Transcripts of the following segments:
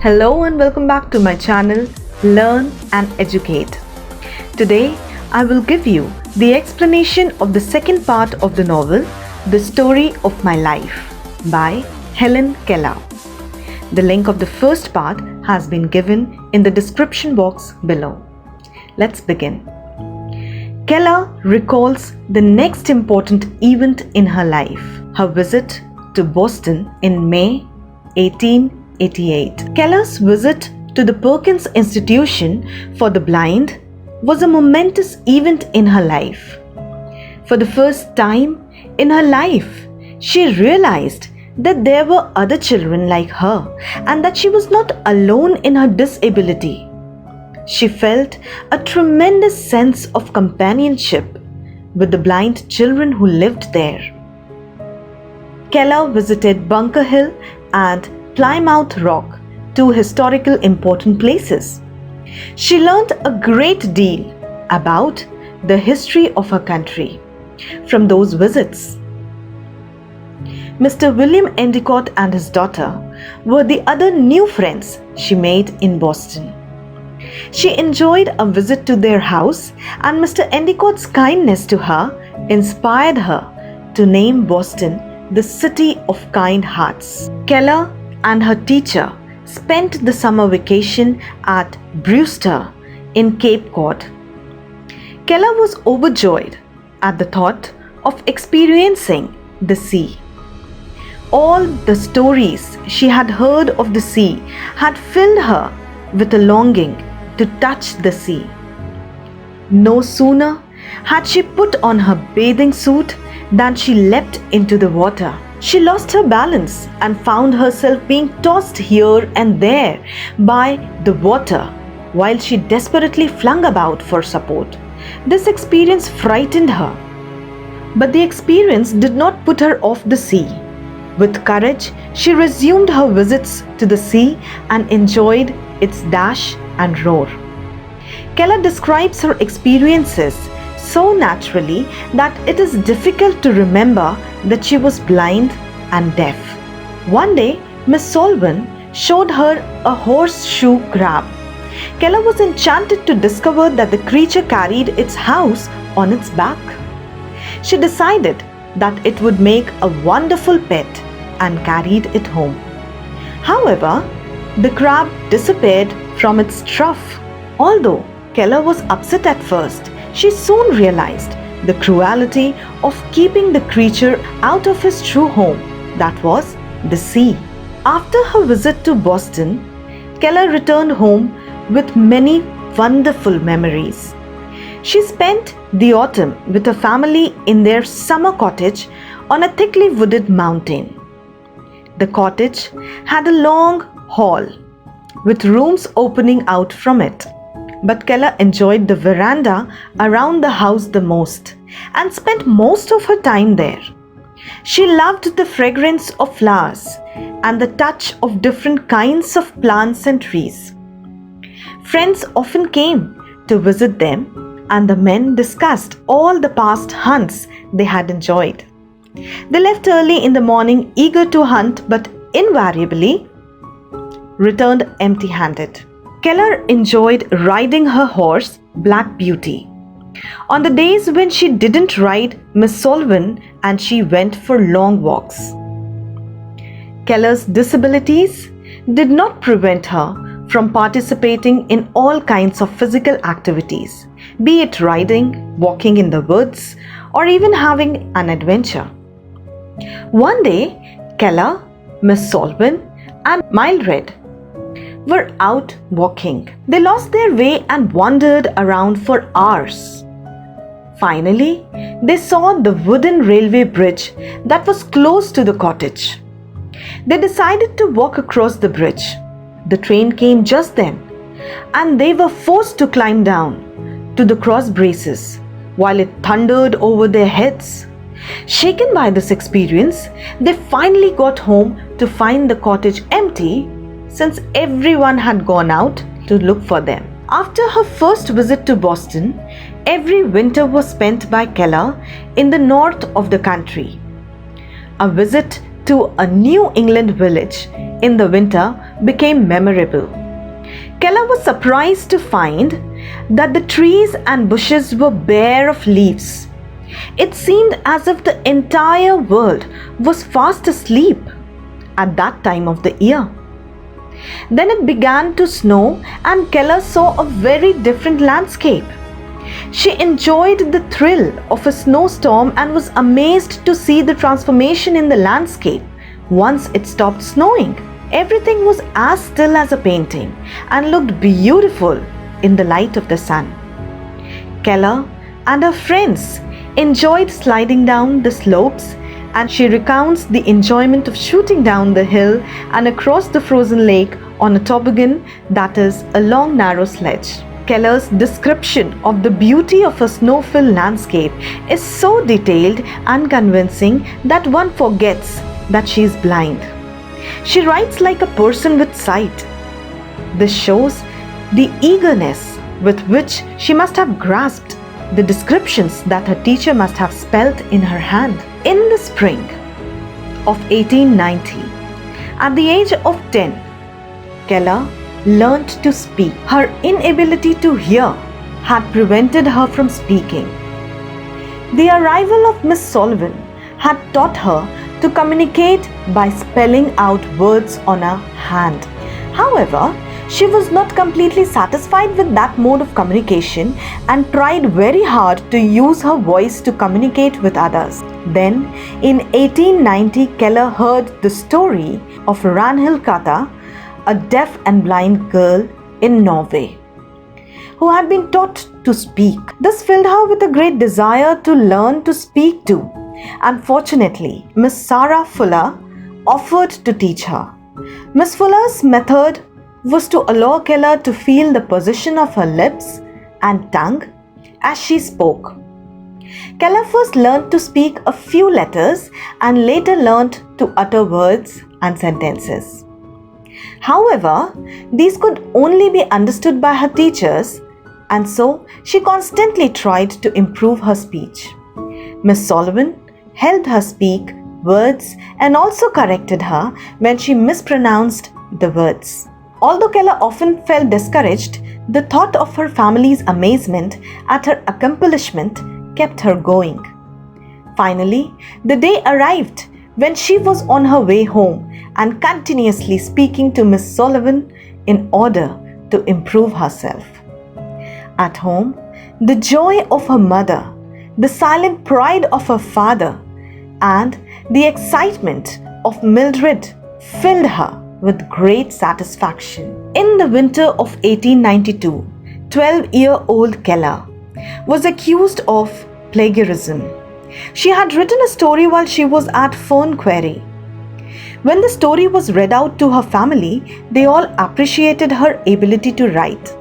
Hello and welcome back to my channel Learn and Educate. Today I will give you the explanation of the second part of the novel The Story of My Life by Helen Keller. The link of the first part has been given in the description box below. Let's begin. Keller recalls the next important event in her life, her visit to Boston in May 1888. Keller's visit to the Perkins Institution for the Blind was a momentous event in her life. For the first time in her life, she realized that there were other children like her and that she was not alone in her disability. She felt a tremendous sense of companionship with the blind children who lived there. Keller visited Bunker Hill and Plymouth Rock, two historical important places. She learned a great deal about the history of her country from those visits. Mr. William Endicott and his daughter were the other new friends she made in Boston. She enjoyed a visit to their house, and Mr. Endicott's kindness to her inspired her to name Boston the City of Kind Hearts. Keller and her teacher spent the summer vacation at Brewster in Cape Cod. Keller was overjoyed at the thought of experiencing the sea. All the stories she had heard of the sea had filled her with a longing to touch the sea. No sooner had she put on her bathing suit than she leapt into the water. She lost her balance and found herself being tossed here and there by the water while she desperately flung about for support. This experience frightened her, but the experience did not put her off the sea. With courage, she resumed her visits to the sea and enjoyed its dash and roar. Keller describes her experiences so naturally that it is difficult to remember that she was blind and deaf. One day, Miss Solvin showed her a horseshoe crab. Keller was enchanted to discover that the creature carried its house on its back. She decided that it would make a wonderful pet and carried it home. However, the crab disappeared from its trough. Although Keller was upset at first, she soon realized the cruelty of keeping the creature out of his true home, that was the sea. After her visit to Boston, Keller returned home with many wonderful memories. She spent the autumn with her family in their summer cottage on a thickly wooded mountain. The cottage had a long hall with rooms opening out from it. But Keller enjoyed the veranda around the house the most and spent most of her time there. She loved the fragrance of flowers and the touch of different kinds of plants and trees. Friends often came to visit them, and the men discussed all the past hunts they had enjoyed. They left early in the morning eager to hunt, but invariably returned empty-handed. Keller enjoyed riding her horse, Black Beauty. On the days when she didn't ride, Miss Solvin and she went for long walks. Keller's disabilities did not prevent her from participating in all kinds of physical activities, be it riding, walking in the woods, or even having an adventure. One day, Keller, Miss Solvin, and Mildred were out walking. They lost their way and wandered around for hours. Finally, they saw the wooden railway bridge that was close to the cottage. They decided to walk across the bridge. The train came just then, and they were forced to climb down to the cross braces while it thundered over their heads. Shaken by this experience, they finally got home to find the cottage empty, since everyone had gone out to look for them. After her first visit to Boston, every winter was spent by Keller in the north of the country. A visit to a New England village in the winter became memorable. Keller was surprised to find that the trees and bushes were bare of leaves. It seemed as if the entire world was fast asleep at that time of the year. Then it began to snow, and Keller saw a very different landscape. She enjoyed the thrill of a snowstorm and was amazed to see the transformation in the landscape once it stopped snowing. Everything was as still as a painting and looked beautiful in the light of the sun. Keller and her friends enjoyed sliding down the slopes, and she recounts the enjoyment of shooting down the hill and across the frozen lake on a toboggan, that is, a long narrow sledge. Keller's description of the beauty of a snow-filled landscape is so detailed and convincing that one forgets that she is blind. She writes like a person with sight. This shows the eagerness with which she must have grasped the descriptions that her teacher must have spelt in her hand. In the spring of 1890, at the age of 10, Keller learned to speak. Her inability to hear had prevented her from speaking. The arrival of Miss Sullivan had taught her to communicate by spelling out words on a hand. However, she was not completely satisfied with that mode of communication and tried very hard to use her voice to communicate with others. Then, in 1890, Keller heard the story of Ragnhild Kata, a deaf and blind girl in Norway, who had been taught to speak. This filled her with a great desire to learn to speak too. Unfortunately, Miss Sarah Fuller offered to teach her. Miss Fuller's method was to allow Keller to feel the position of her lips and tongue as she spoke. Keller first learned to speak a few letters and later learned to utter words and sentences. However, these could only be understood by her teachers, and so she constantly tried to improve her speech. Miss Sullivan helped her speak words and also corrected her when she mispronounced the words. Although Keller often felt discouraged, the thought of her family's amazement at her accomplishment kept her going. Finally, the day arrived when she was on her way home and continuously speaking to Miss Sullivan in order to improve herself. At home, the joy of her mother, the silent pride of her father, and the excitement of Mildred filled her with great satisfaction. In the winter of 1892, 12-year-old Keller was accused of plagiarism. She had written a story while she was at Fern Quarry. When the story was read out to her family, they all appreciated her ability to write.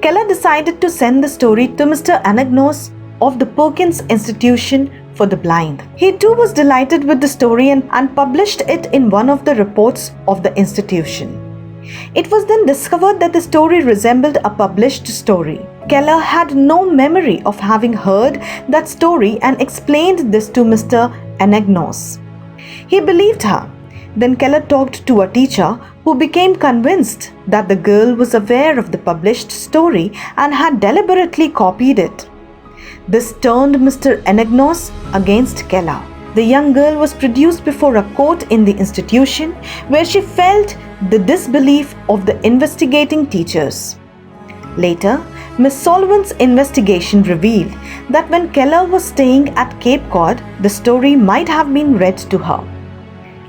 Keller decided to send the story to Mr. Anagnos of the Perkins Institution for the Blind. He too was delighted with the story and published it in one of the reports of the institution. It was then discovered that the story resembled a published story. Keller had no memory of having heard that story and explained this to Mr. Anagnos. He believed her. Then Keller talked to a teacher who became convinced that the girl was aware of the published story and had deliberately copied it. This turned Mr. Anagnos against Keller. The young girl was produced before a court in the institution where she felt the disbelief of the investigating teachers. Later, Miss Sullivan's investigation revealed that when Keller was staying at Cape Cod, the story might have been read to her,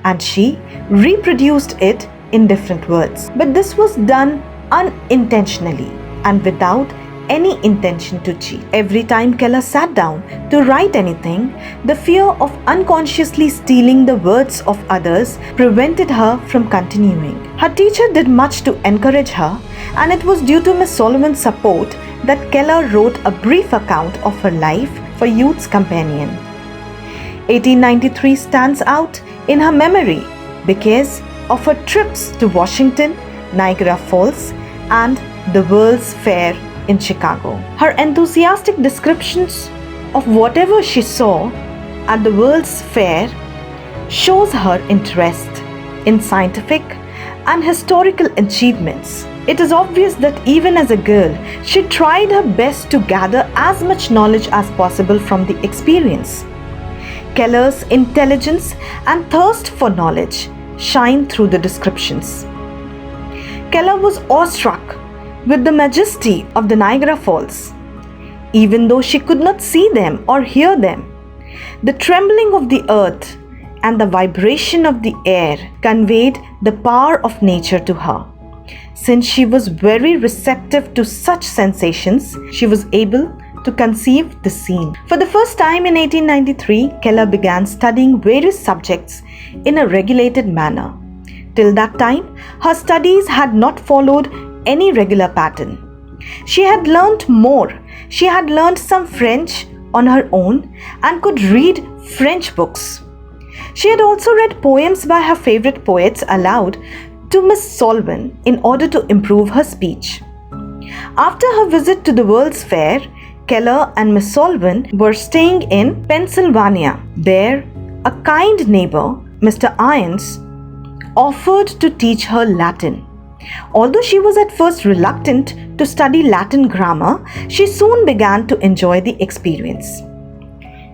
and she reproduced it in different words. But this was done unintentionally and without any intention to cheat. Every time Keller sat down to write anything, the fear of unconsciously stealing the words of others prevented her from continuing. Her teacher did much to encourage her, and it was due to Miss Sullivan's support that Keller wrote a brief account of her life for Youth's Companion. 1893 stands out in her memory because of her trips to Washington, Niagara Falls, and the World's Fair in Chicago. Her enthusiastic descriptions of whatever she saw at the World's Fair shows her interest in scientific and historical achievements. It is obvious that even as a girl, she tried her best to gather as much knowledge as possible from the experience. Keller's intelligence and thirst for knowledge shine through the descriptions. Keller was awestruck with the majesty of the Niagara Falls. Even though she could not see them or hear them, the trembling of the earth and the vibration of the air conveyed the power of nature to her. Since she was very receptive to such sensations, she was able to conceive the scene. For the first time in 1893, Keller began studying various subjects in a regulated manner. Till that time, her studies had not followed any regular pattern. She had learnt more. She had learnt some French on her own and could read French books. She had also read poems by her favorite poets aloud to Miss Solvin in order to improve her speech. After her visit to the World's Fair, Keller and Miss Solvin were staying in Pennsylvania. There, a kind neighbor, Mr. Irons, offered to teach her Latin. Although she was at first reluctant to study Latin grammar, she soon began to enjoy the experience.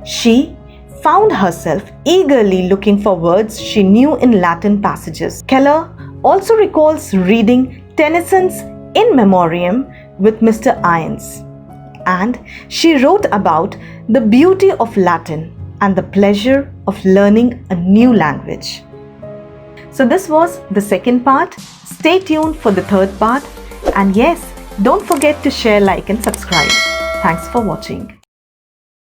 She found herself eagerly looking for words she knew in Latin passages. Keller also recalls reading Tennyson's In Memoriam with Mr. Irons, and she wrote about the beauty of Latin and the pleasure of learning a new language. So this was the second part. Stay tuned for the third part, and yes, don't forget to share, like and subscribe. Thanks for watching.